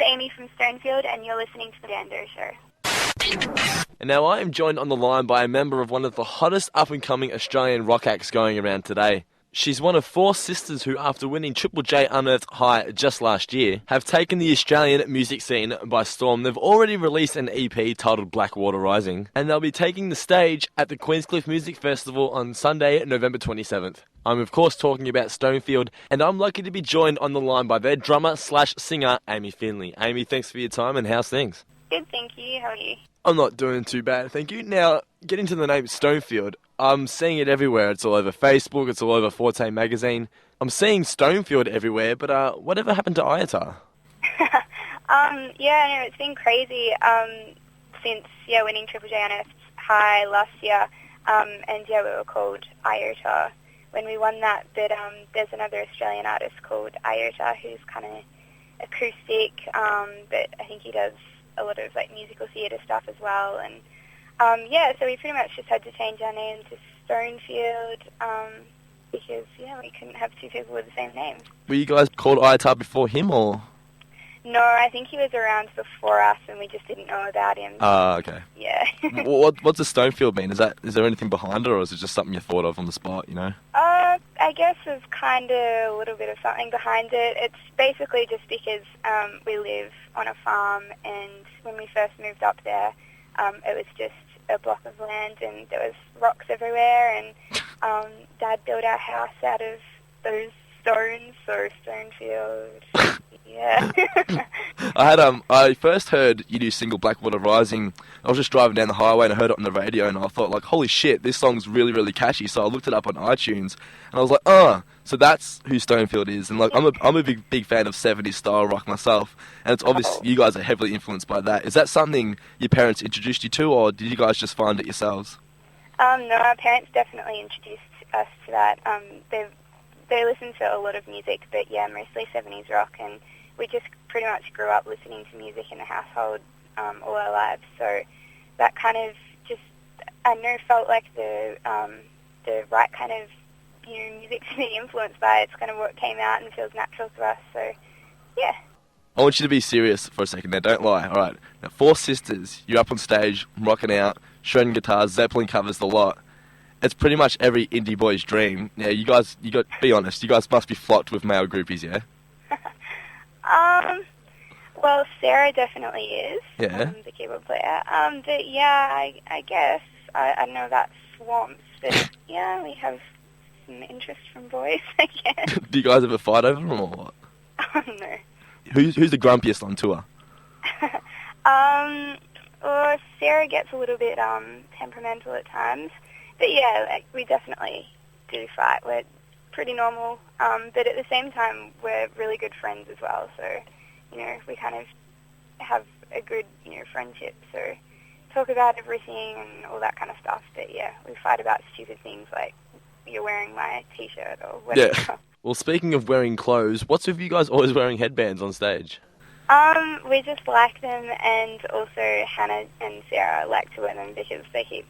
Amy from Stonefield, and you're listening to The Dando Show. And now I am joined on the line by a member of one of the hottest up-and-coming Australian rock acts going around today. She's one of 4 sisters who, after winning Triple J Unearthed High just last year, have taken the Australian music scene by storm. They've already released an EP titled Blackwater Rising, and they'll be taking the stage at the Queenscliff Music Festival on Sunday, November 27th. I'm of course talking about Stonefield, and I'm lucky to be joined on the line by their drummer/singer, Amy Finley. Amy, thanks for your time, and how's things? Good, thank you. How are you? I'm not doing too bad, thank you. Now, getting to the name Stonefield, I'm seeing it everywhere. It's all over Facebook, it's all over Forte magazine. I'm seeing Stonefield everywhere, but whatever happened to Iota? Yeah, no, it's been crazy since winning Triple J Unearthed High last year, and we were called Iota when we won that. But there's another Australian artist called Iota who's kind of acoustic, but I think he does a lot of like musical theatre stuff as well, and so we pretty much just had to change our name to Stonefield because we couldn't have 2 people with the same name. Were you guys called Iota before him, or? No, I think he was around before us and we just didn't know about him. Okay. Yeah. What's a Stonefield mean? Is there anything behind it, or is it just something you thought of on the spot, you know? I guess there's kind of a little bit of something behind it. It's basically just because we live on a farm, and when we first moved up there, it was just a block of land and there was rocks everywhere, and Dad built our house out of those stones, so Stonefield. Yeah. I first heard you do single Blackwater Rising. I was just driving down the highway and I heard it on the radio, and I thought, like, holy shit, this song's really, really catchy. So I looked it up on iTunes and I was like, so that's who Stonefield is. And like, I'm a big fan of 70s style rock myself, and it's obvious you guys are heavily influenced by that. Is that something your parents introduced you to, or did you guys just find it yourselves? No, our parents definitely introduced us to that. They listen to a lot of music, but mostly 70s rock, and we just pretty much grew up listening to music in the household all our lives. So that kind of just, I know, felt like the right kind of music to be influenced by. It's kind of what came out and feels natural to us. So yeah. I want you to be serious for a second now. Don't lie. All right. Now, 4 sisters. You're up on stage, rocking out, shredding guitars, Zeppelin covers, the lot. It's pretty much every indie boy's dream. Yeah, be honest, you guys must be flocked with male groupies, yeah? Well, Sarah definitely is. Yeah. The keyboard player. But yeah, I guess. I don't know about swamps, but yeah, we have some interest from boys, I guess. Do you guys ever fight over them or what? No. Who's the grumpiest on tour? Well, Sarah gets a little bit temperamental at times. But yeah, we definitely do fight. We're pretty normal, but at the same time, we're really good friends as well. So, we kind of have a good, friendship. So, talk about everything and all that kind of stuff. But yeah, we fight about stupid things like you're wearing my T-shirt or whatever. Yeah. Well, speaking of wearing clothes, what's with you guys always wearing headbands on stage? We just like them, and also Hannah and Sarah like to wear them because they keep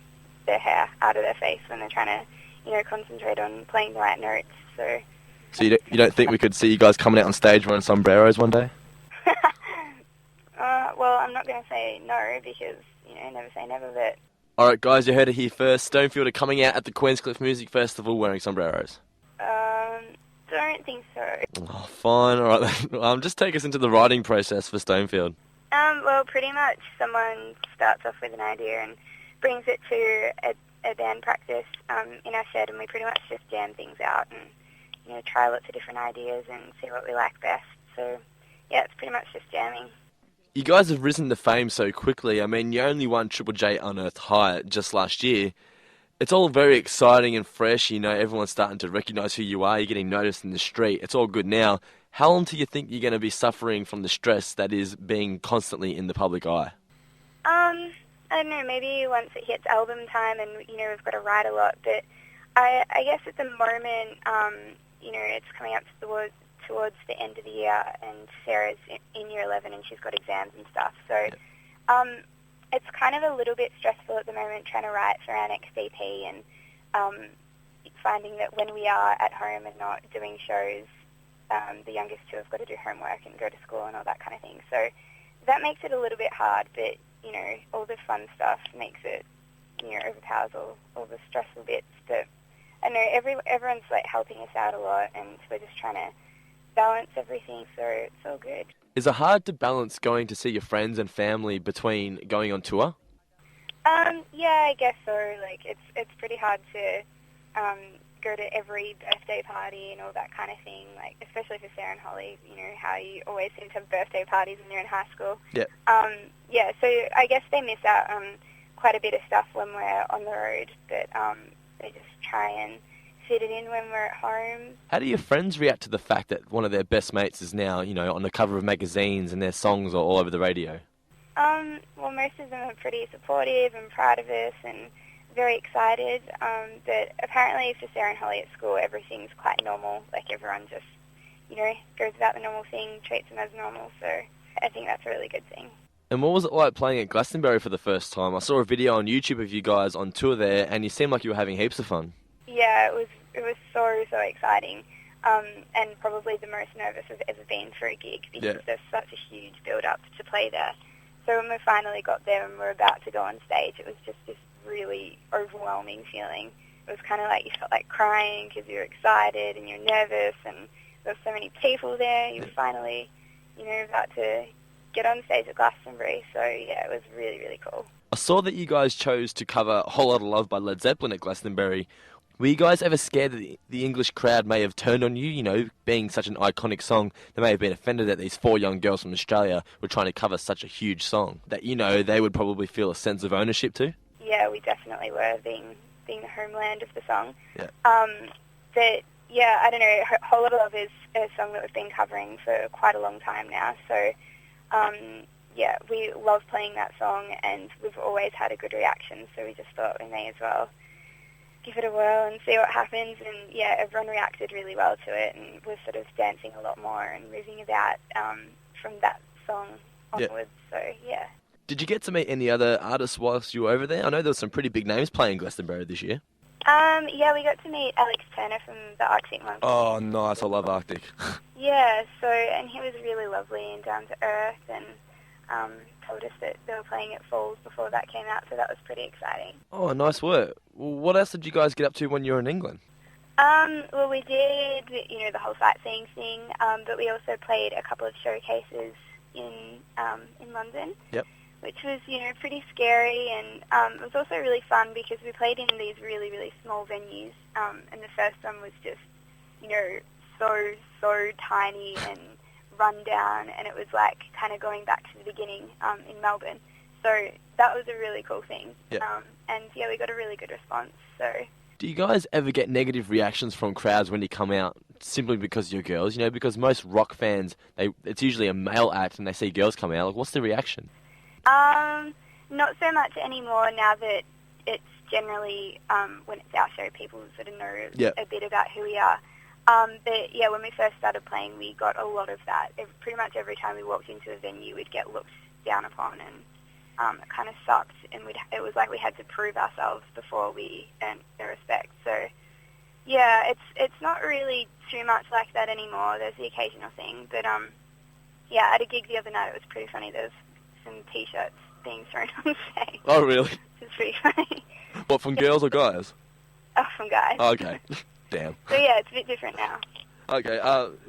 their hair out of their face when they're trying to, concentrate on playing the right notes. So you don't think we could see you guys coming out on stage wearing sombreros one day? Well, I'm not going to say no because, never say never, but... All right, guys, you heard it here first. Stonefield are coming out at the Queenscliff Music Festival wearing sombreros. Don't think so. Oh, fine. All right. Just take us into the writing process for Stonefield. Well, pretty much someone starts off with an idea and brings it to a band practice in our shed, and we pretty much just jam things out and, try lots of different ideas and see what we like best. So, yeah, it's pretty much just jamming. You guys have risen to fame so quickly. I mean, you only won Triple J Unearthed High just last year. It's all very exciting and fresh. Everyone's starting to recognise who you are. You're getting noticed in the street. It's all good now. How long do you think you're going to be suffering from the stress that is being constantly in the public eye? I don't know, maybe once it hits album time and, we've got to write a lot. But I guess at the moment, it's coming up towards the end of the year, and Sarah's in year 11 and she's got exams and stuff. So it's kind of a little bit stressful at the moment trying to write for our next EP, and finding that when we are at home and not doing shows, the youngest two have got to do homework and go to school and all that kind of thing. So that makes it a little bit hard, but, you know, all the fun stuff makes it, you know, overpowers all the stressful bits. But I know everyone's, like, helping us out a lot, and we're just trying to balance everything, so it's all good. Is it hard to balance going to see your friends and family between going on tour? Yeah, I guess so. Like, it's pretty hard to go to every birthday party and all that kind of thing, like, especially for Sarah and Holly, you know, how you always seem to have birthday parties when you're in high school. Yeah. Yeah, so I guess they miss out on quite a bit of stuff when we're on the road, but they just try and fit it in when we're at home. How do your friends react to the fact that one of their best mates is now, you know, on the cover of magazines and their songs are all over the radio? Well, most of them are pretty supportive and proud of us and very excited, but apparently for Sarah and Holly at school, everything's quite normal. Like, everyone just, you know, goes about the normal thing, treats them as normal, so I think that's a really good thing. And what was it like playing at Glastonbury for the first time? I saw a video on YouTube of you guys on tour there, and you seemed like you were having heaps of fun. Yeah, it was so exciting, and probably the most nervous I've ever been for a gig, because there's such a huge build-up to play there. So when we finally got there and we were about to go on stage, it was just this really overwhelming feeling. It was kind of like you felt like crying because you were excited and you're nervous, and there were so many people there. You were finally, you know, about to get on stage at Glastonbury. So yeah, it was really cool. I saw that you guys chose to cover A Whole Lot of Love by Led Zeppelin at Glastonbury. Were you guys ever scared that the English crowd may have turned on you? You know, being such an iconic song, they may have been offended that these 4 young girls from Australia were trying to cover such a huge song that, you know, they would probably feel a sense of ownership to? Yeah, we definitely were, being the homeland of the song. Yeah. But yeah, I don't know, Whole Lot of Love is a song that we've been covering for quite a long time now. So yeah, we love playing that song, and we've always had a good reaction. So we just thought we may as well give it a whirl and see what happens. And yeah, everyone reacted really well to it, and we're sort of dancing a lot more and moving about from that song onwards. So yeah. Did you get to meet any other artists whilst you were over there? I know there were some pretty big names playing Glastonbury this year. Yeah, we got to meet Alex Turner from the Arctic Monkeys. Oh, nice. I love Arctic. Yeah, so, and he was really lovely and down to earth, and told us that they were playing at Falls before that came out, so that was pretty exciting. Oh, nice work. Well, what else did you guys get up to when you were in England? Well, we did, you know, the whole sightseeing thing, but we also played a couple of showcases in London. Yep. Which was, you know, pretty scary, and it was also really fun because we played in these really small venues, and the first one was just, you know, so tiny and run down, and it was like kind of going back to the beginning in Melbourne. So that was a really cool thing. Yep. And yeah, we got a really good response. So. Do you guys ever get negative reactions from crowds when you come out simply because you're girls? You know, because most rock fans, it's usually a male act and they see girls come out. Like, what's the reaction? Not so much anymore now that it's generally, when it's our show, people sort of know a bit about who we are. But yeah, when we first started playing, we got a lot of that. Pretty much every time we walked into a venue, we'd get looked down upon, and it kind of sucked, and it was like we had to prove ourselves before we earned their respect. So yeah, it's not really too much like that anymore. There's the occasional thing, but yeah, at a gig the other night, it was pretty funny. There's some T-shirts being thrown on stage. Oh, really? It's pretty funny. What, from girls or guys? Oh, from guys. Oh, okay. Damn. So yeah, it's a bit different now. Okay,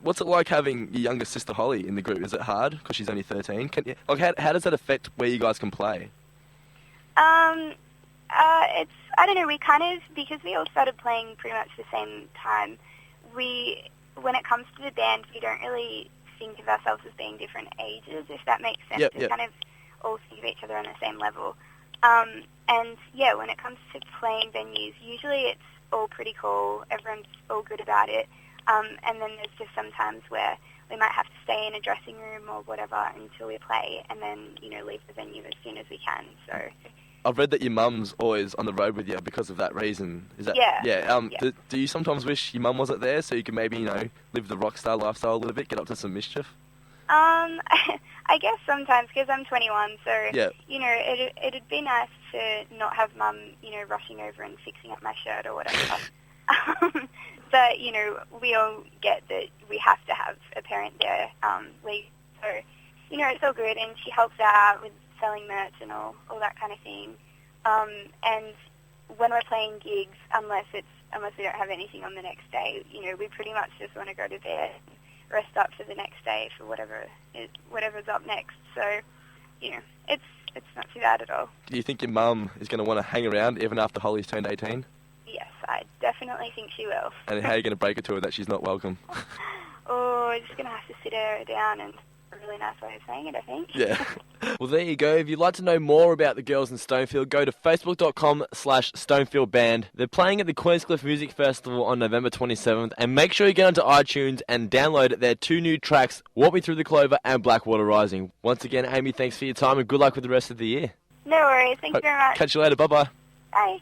what's it like having your younger sister Holly in the group? Is it hard because she's only 13? How does that affect where you guys can play? It's, I don't know, we kind of, because we all started playing pretty much the same time, when it comes to the band, we don't really think of ourselves as being different ages, if that makes sense. We kind of all think of each other on the same level. And yeah, when it comes to playing venues, usually it's all pretty cool, everyone's all good about it, and then there's just some times where we might have to stay in a dressing room or whatever until we play, and then, you know, leave the venue as soon as we can. So I've read that your mum's always on the road with you because of that reason. Is that? Yeah. Yeah. Do you sometimes wish your mum wasn't there so you could maybe, you know, live the rock star lifestyle a little bit, get up to some mischief? I guess sometimes, because I'm 21, so, you know, it'd be nice to not have mum, you know, rushing over and fixing up my shirt or whatever. But, you know, we all get that we have to have a parent there. So, you know, it's all good, and she helps out with selling merch and all that kind of thing. And when we're playing gigs, unless we don't have anything on the next day, you know, we pretty much just want to go to bed and rest up for the next day for whatever's up next. So, you know, it's not too bad at all. Do you think your mum is going to want to hang around even after Holly's turned 18? Yes, I definitely think she will. And how are you going to break it to her that she's not welcome? Oh, I'm just going to have to sit her down, and a really nice way of saying it, I think. Yeah. Well, there you go. If you'd like to know more about the girls in Stonefield, go to facebook.com/StonefieldBand. They're playing at the Queenscliff Music Festival on November 27th, and make sure you get onto iTunes and download their 2 new tracks, Walk Me Through the Clover and Blackwater Rising. Once again, Amy, thanks for your time, and good luck with the rest of the year. No worries. Thank you very much. Catch you later. Bye-bye. Bye.